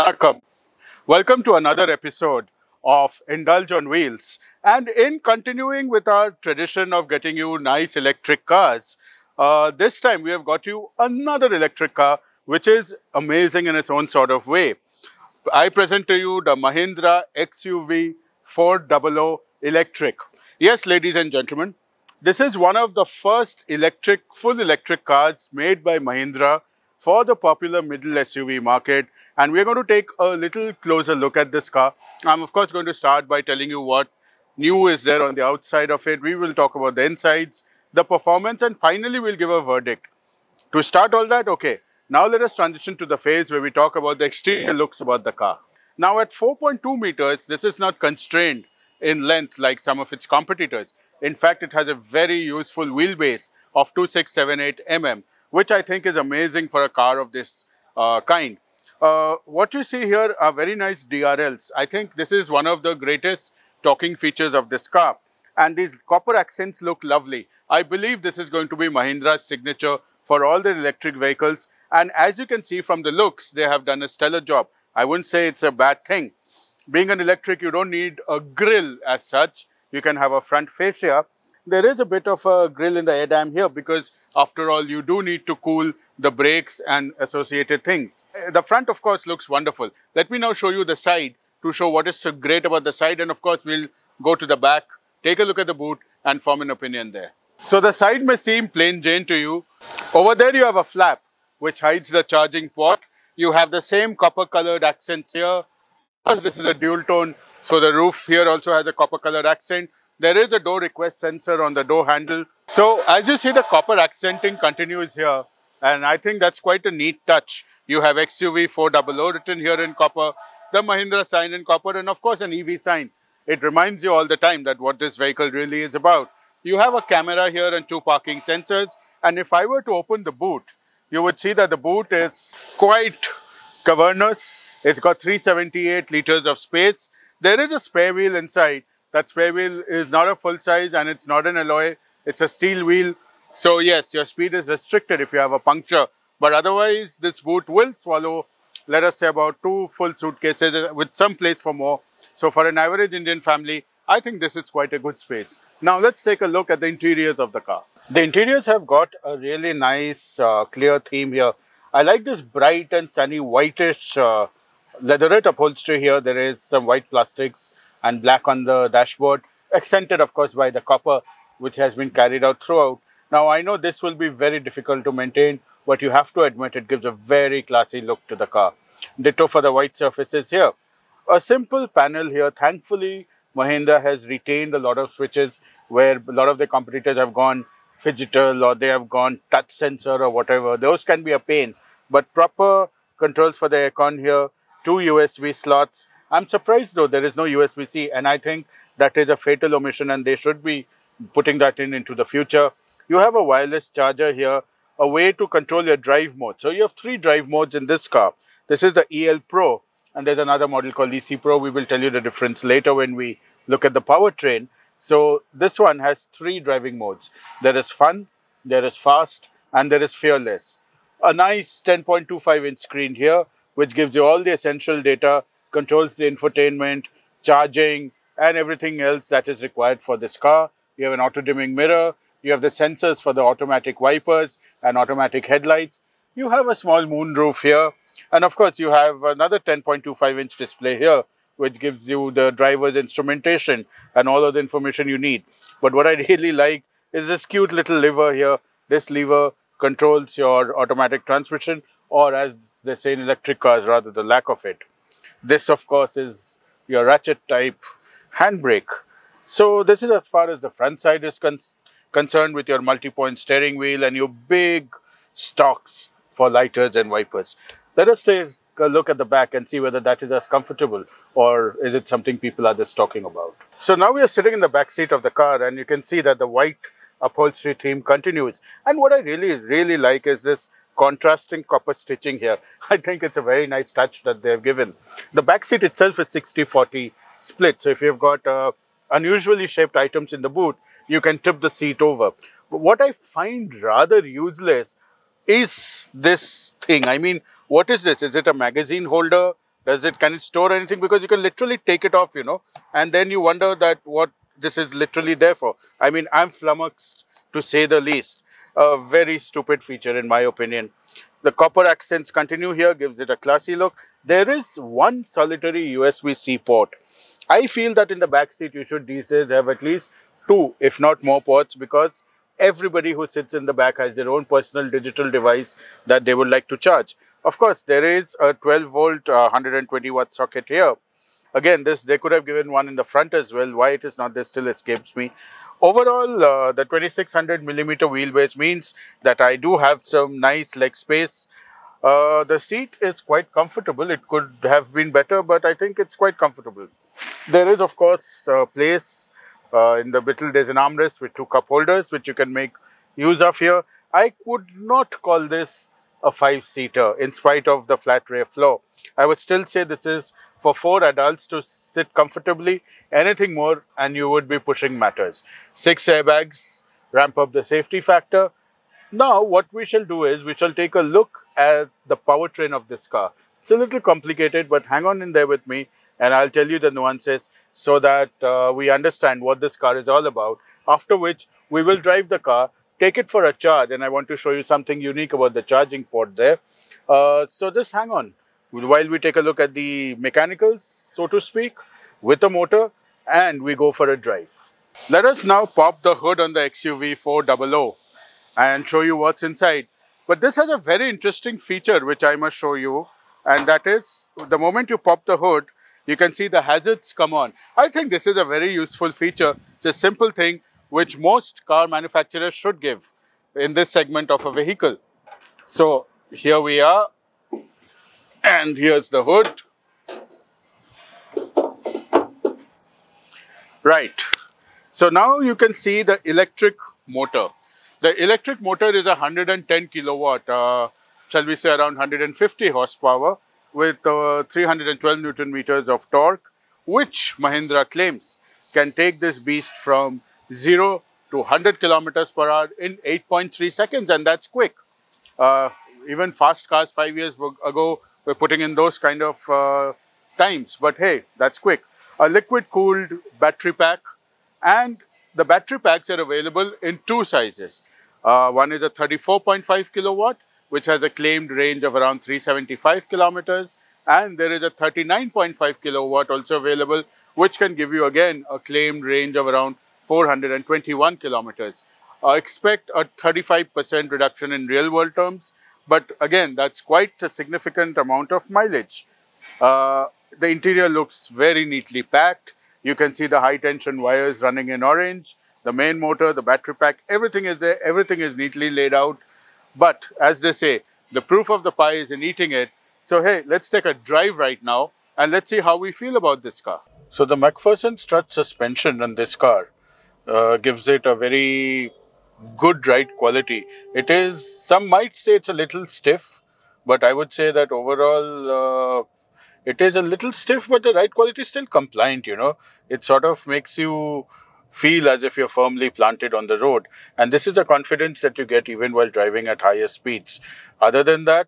Vanakkam. Welcome to another episode of Indulge on Wheels. And in continuing with our tradition of getting you nice electric cars, this time we have got you another electric car which is amazing in its own sort of way. I present to you the Mahindra XUV400 electric. Yes, ladies and gentlemen, this is one of the first full electric cars made by Mahindra for the popular middle SUV market, and we're going to take a little closer look at this car. I'm of course going to start by telling you what new is there on the outside of it. We will talk about the insides, the performance, and finally we'll give a verdict. To start all that, okay, now let us transition to the phase where we talk about the exterior looks about the car. Now at 4.2 meters, this is not constrained in length like some of its competitors. In fact, it has a very useful wheelbase of 2678 mm, which I think is amazing for a car of this kind. What you see here are very nice DRLs. I think this is one of the greatest talking features of this car. And these copper accents look lovely. I believe this is going to be Mahindra's signature for all their electric vehicles. And as you can see from the looks, they have done a stellar job. I wouldn't say it's a bad thing. Being an electric, you don't need a grille as such. You can have a front fascia. There is a bit of a grille in the air dam here because after all, you do need to cool the brakes and associated things. The front, of course, looks wonderful. Let me now show you the side to show what is so great about the side. And of course, we'll go to the back, take a look at the boot and form an opinion there. So the side may seem plain Jane to you. Over there, you have a flap which hides the charging port. You have the same copper colored accents here. This is a dual tone, so the roof here also has a copper colored accent. There is a door request sensor on the door handle. So as you see, the copper accenting continues here, and I think that's quite a neat touch. You have XUV400 written here in copper, the Mahindra sign in copper, and of course an EV sign. It reminds you all the time that what this vehicle really is about. You have a camera here and two parking sensors, and if I were to open the boot, you would see that the boot is quite cavernous. It's got 378 liters of space. There is a spare wheel inside. That spare wheel is not a full size and it's not an alloy. It's a steel wheel. So yes, your speed is restricted if you have a puncture. But otherwise, this boot will swallow, let us say, about 2 full suitcases with some place for more. So for an average Indian family, I think this is quite a good space. Now let's take a look at the interiors of the car. The interiors have got a really nice clear theme here. I like this bright and sunny whitish leatherette upholstery here. There is some white plastics and black on the dashboard, accented of course by the copper which has been carried out throughout. Now I know this will be very difficult to maintain, but you have to admit it gives a very classy look to the car. Ditto for the white surfaces here. A simple panel here. Thankfully, Mahindra has retained a lot of switches where a lot of the competitors have gone phygital or they have gone touch sensor or whatever. Those can be a pain, but proper controls for the aircon here, 2 USB slots. I'm surprised though there is no USB-C, and I think that is a fatal omission and they should be putting that into the future. You have a wireless charger here, a way to control your drive mode. So you have 3 drive modes in this car. This is the EL Pro and there's another model called EC Pro. We will tell you the difference later when we look at the powertrain. So this one has 3 driving modes. There is fun, there is fast, and there is fearless. A nice 10.25 inch screen here which gives you all the essential data, controls the infotainment, charging, and everything else that is required for this car. You have an auto-dimming mirror. You have the sensors for the automatic wipers and automatic headlights. You have a small moonroof here. And of course, you have another 10.25 inch display here, which gives you the driver's instrumentation and all of the information you need. But what I really like is this cute little lever here. This lever controls your automatic transmission, or as they say in electric cars, rather the lack of it. This, of course, is your ratchet type handbrake. So this is as far as the front side is concerned, with your multi-point steering wheel and your big stalks for lighters and wipers. Let us take a look at the back and see whether that is as comfortable or is it something people are just talking about. So now we are sitting in the back seat of the car and you can see that the white upholstery theme continues. And what I really like is this contrasting copper stitching here. I think it's a very nice touch that they've given. The back seat itself is 60-40 split. So if you've got unusually shaped items in the boot, you can tip the seat over. But what I find rather useless is this thing. I mean, what is this? Is it a magazine holder? Can it store anything? Because you can literally take it off, you know, and then you wonder that what this is literally there for. I mean, I'm flummoxed to say the least. A very stupid feature in my opinion. The copper accents continue here, gives it a classy look. There is one solitary USB-C port. I feel that in the back seat you should these days have at least two, if not more ports, because everybody who sits in the back has their own personal digital device that they would like to charge. Of course, there is a 12 volt 120 watt socket here. Again, they could have given one in the front as well. Why it is not there still escapes me. Overall, the 2600 millimeter wheelbase means that I do have some nice leg space. The seat is quite comfortable. It could have been better, but I think it's quite comfortable. There is, of course, a place in the middle. There's an armrest with two cup holders, which you can make use of here. I would not call this a 5-seater in spite of the flat rear floor. I would still say this is for 4 adults to sit comfortably. Anything more and you would be pushing matters. 6 airbags ramp up the safety factor. Now what we shall do is we shall take a look at the powertrain of this car. It's a little complicated, but hang on in there with me and I'll tell you the nuances so that we understand what this car is all about. After which we will drive the car, take it for a charge, and I want to show you something unique about the charging port there. So just hang on while we take a look at the mechanicals, so to speak, with the motor, and we go for a drive. Let us now pop the hood on the XUV400 and show you what's inside. But this has a very interesting feature which I must show you, and that is the moment you pop the hood, you can see the hazards come on. I think this is a very useful feature. It's a simple thing which most car manufacturers should give in this segment of a vehicle. So here we are, and here's the hood. Right. So now you can see the electric motor. The electric motor is a 110 kilowatt, shall we say around 150 horsepower with 312 Newton meters of torque, which Mahindra claims can take this beast from 0 to 100 kilometers per hour in 8.3 seconds, and that's quick. Even fast cars 5 years ago were putting in those kind of times, but hey, that's quick. A liquid cooled battery pack, and the battery packs are available in two sizes. One is a 34.5 kilowatt, which has a claimed range of around 375 kilometers, and there is a 39.5 kilowatt also available, which can give you again a claimed range of around 421 kilometers. Expect a 35% reduction in real world terms, but again, that's quite a significant amount of mileage. The interior looks very neatly packed. You can see the high tension wires running in orange, the main motor, the battery pack, everything is there, everything is neatly laid out. But as they say, the proof of the pie is in eating it. So hey, let's take a drive right now and let's see how we feel about this car. So the McPherson strut suspension on this car gives it a very good ride quality. It is, some might say it's a little stiff, but I would say that overall it is a little stiff, but the ride quality is still compliant, you know. It sort of makes you feel as if you're firmly planted on the road. And this is a confidence that you get even while driving at higher speeds. Other than that,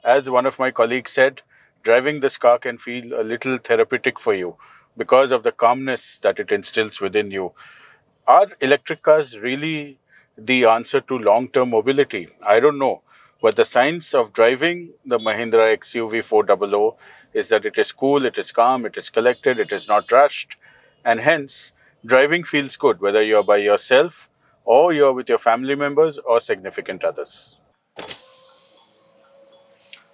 as one of my colleagues said, driving this car can feel a little therapeutic for you because of the calmness that it instills within you. Are electric cars really the answer to long-term mobility? I don't know. But the science of driving the Mahindra XUV400 is that it is cool, it is calm, it is collected, it is not rushed, and hence driving feels good whether you're by yourself or you're with your family members or significant others.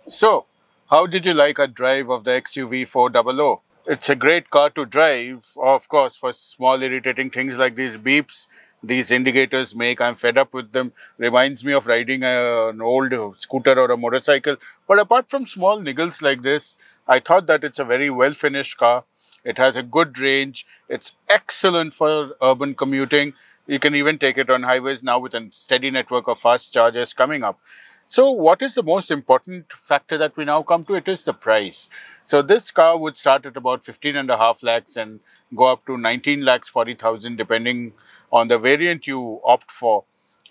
So, how did you like a drive of the XUV400? It's a great car to drive, of course, for small irritating things like these beeps. These indicators make, I'm fed up with them. Reminds me of riding an old scooter or a motorcycle. But apart from small niggles like this, I thought that it's a very well finished car. It has a good range. It's excellent for urban commuting. You can even take it on highways now with a steady network of fast chargers coming up. So what is the most important factor that we now come to? It is the price. So this car would start at about 15.5 lakhs and go up to 19 lakhs 40,000 depending on the variant you opt for.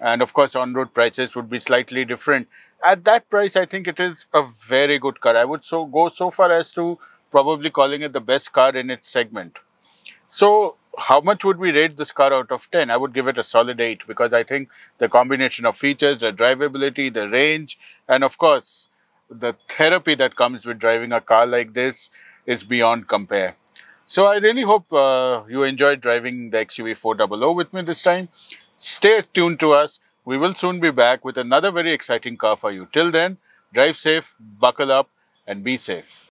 and of course on-road prices would be slightly different. At that price, I think it is a very good car. I would go so far as to probably calling it the best car in its segment. So how much would we rate this car out of 10? I would give it a solid 8, because I think the combination of features, the drivability, the range, and of course the therapy that comes with driving a car like this is beyond compare. So I really hope you enjoyed driving the XUV400 with me this time. Stay tuned to us. We will soon be back with another very exciting car for you. Till then, drive safe, buckle up, and be safe.